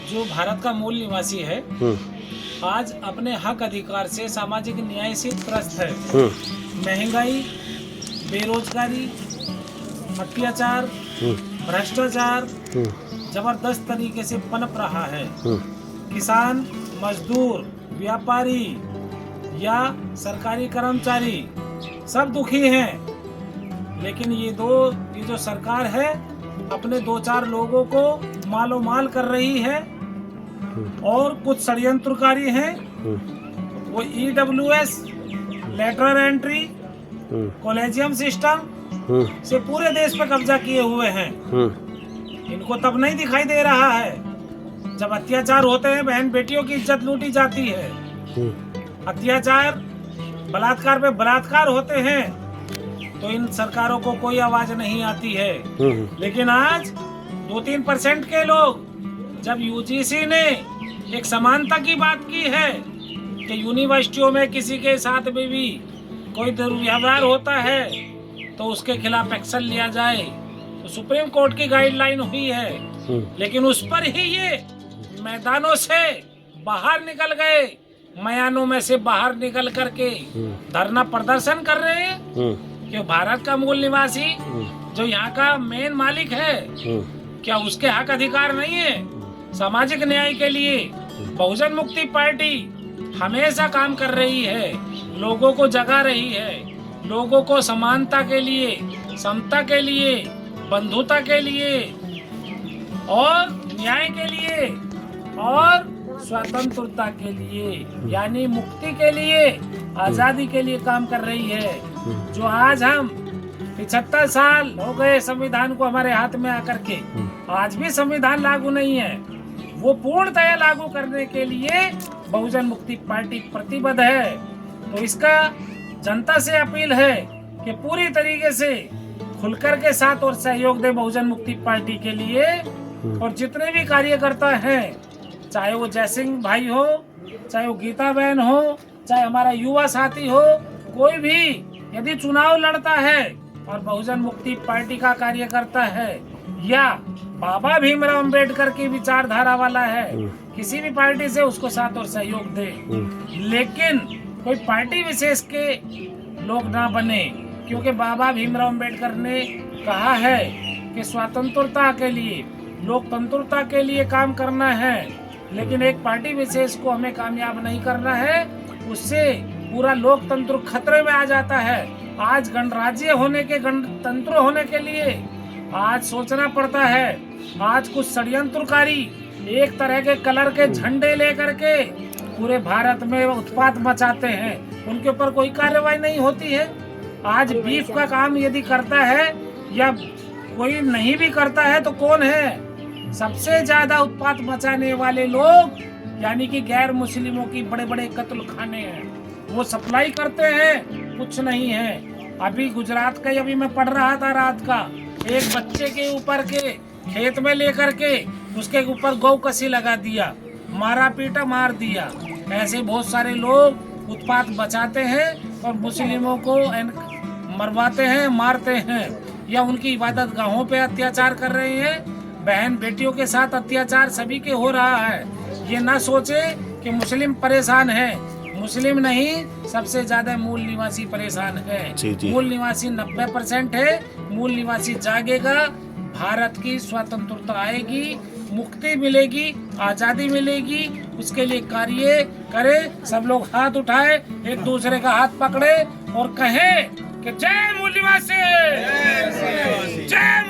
जो भारत का मूल निवासी है, आज अपने हक अधिकार से सामाजिक न्याय से त्रस्त है। महंगाई, बेरोजगारी, अत्याचार, भ्रष्टाचार जबरदस्त तरीके से पनप रहा है। किसान, मजदूर, व्यापारी या सरकारी कर्मचारी सब दुखी हैं। लेकिन ये जो सरकार है अपने 2-4 लोगों को मालो माल कर रही है और कुछ षड्यंत्रकारी हैं। वो EWS, lateral entry, collegium system से पूरे देश पे कब्जा किए हुए हैं। इनको तब नहीं दिखाई दे रहा है जब अत्याचार होते हैं, बहन बेटियों की इज्जत लूटी जाती है। अत्याचार, बलात्कार पे बलात्कार होते हैं तो इन सरकारों को कोई आवाज नहीं आती है। लेकिन आज 2-3% के लोग, जब UGC ने एक समानता की बात की है कि यूनिवर्सिटियों में किसी के साथ में भी कोई दुर्व्यवहार होता है तो उसके खिलाफ एक्शन लिया जाए, तो सुप्रीम कोर्ट की गाइडलाइन हुई है। लेकिन उस पर ही ये मैदानों से बाहर निकल गए, मयानों में से बाहर निकल करके धरना प्रदर्शन कर रहे हैं कि भारत का मूल निवासी जो यहाँ का मेन मालिक है, क्या उसके हक अधिकार नहीं है? सामाजिक न्याय के लिए बहुजन मुक्ति पार्टी हमेशा काम कर रही है, लोगों को जगा रही है, लोगों को समानता के लिए, समता के लिए, बंधुता के लिए और न्याय के लिए और स्वतंत्रता के लिए, यानी मुक्ति के लिए, आजादी के लिए काम कर रही है। जो आज हम 75 साल हो गए संविधान को हमारे हाथ में आकर के, आज भी संविधान लागू नहीं है, वो पूर्णतया लागू करने के लिए बहुजन मुक्ति पार्टी प्रतिबद्ध है। तो इसका जनता से अपील है कि पूरी तरीके से खुलकर के साथ और सहयोग दे बहुजन मुक्ति पार्टी के लिए। और जितने भी कार्यकर्ता हैं, चाहे वो जयसिंह भाई हो, चाहे वो गीता बहन हो, चाहे हमारा युवा साथी हो, कोई भी यदि चुनाव लड़ता है और बहुजन मुक्ति पार्टी का कार्यकर्ता है या बाबा भीमराव अंबेडकर की विचारधारा वाला है, किसी भी पार्टी से उसको साथ और सहयोग दे। लेकिन कोई पार्टी विशेष के लोग ना बने, क्योंकि बाबा भीमराव अंबेडकर ने कहा है कि स्वतंत्रता के लिए, लोकतंत्रता के लिए काम करना है, लेकिन एक पार्टी विशेष को हमें कामयाब नहीं करना है, उससे पूरा लोकतंत्र खतरे में आ जाता है। आज गणराज्य होने के, गणतंत्र होने के लिए आज सोचना पड़ता है। आज कुछ षड्यंत्रकारी एक तरह के कलर के झंडे लेकर के पूरे भारत में उत्पात मचाते हैं, उनके ऊपर कोई कार्रवाई नहीं होती है। आज बीफ का काम यदि करता है या कोई नहीं भी करता है तो कौन है? सबसे ज्यादा उत्पात मचाने वाले लोग यानी कि गैर मुस्लिमों की बड़े बड़े कत्ल खाने हैं, वो सप्लाई करते हैं, कुछ नहीं है। अभी गुजरात का अभी मैं पढ़ रहा था रात का, एक बच्चे के ऊपर के खेत में लेकर के उसके ऊपर गौ कसी लगा दिया, मारा पीटा मार दिया। ऐसे बहुत सारे लोग उत्पात बचाते हैं और मुस्लिमों को मरवाते हैं, मारते हैं, या उनकी इबादत गाहों पे अत्याचार कर रहे हैं। बहन बेटियों के साथ अत्याचार सभी के हो रहा है। ये ना सोचे कि मुस्लिम परेशान है, मुस्लिम नहीं, सबसे ज्यादा मूल निवासी परेशान है। मूल निवासी 90% है। मूल निवासी जागेगा, भारत की स्वतंत्रता आएगी, मुक्ति मिलेगी, आजादी मिलेगी, उसके लिए कार्य करे। सब लोग हाथ उठाए, एक दूसरे का हाथ पकड़े और कहें कि जय मूल निवासी, जय